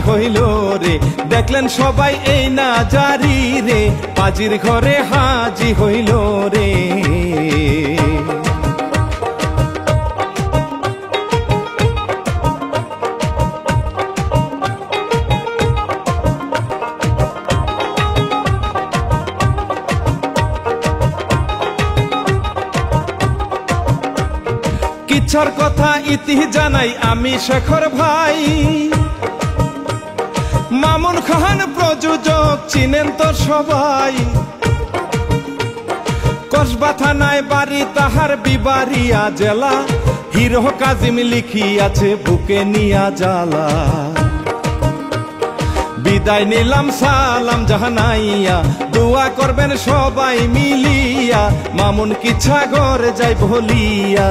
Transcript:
হইল রে। দেখলেন সবাই এই না জারি রে, পাজির ঘরে হাজি হইল রে। কিচ্ছার কথা ইতি জানাই আমি শেখর ভাই, মামুন খান প্রযোজক চিনেন তো সবাই। কসবা থানায় বাড়ি তাহার বিবারিয়া জেলা, হিরো কাজিম লিখিয়াছে বুকে নিয়া জ্বালা। বিদায় নিলাম সালাম জাহানাইয়া, দোয়া করবেন সবাই মিলিয়া, মামুন কিচ্ছা ঘরে যাই বলিয়া।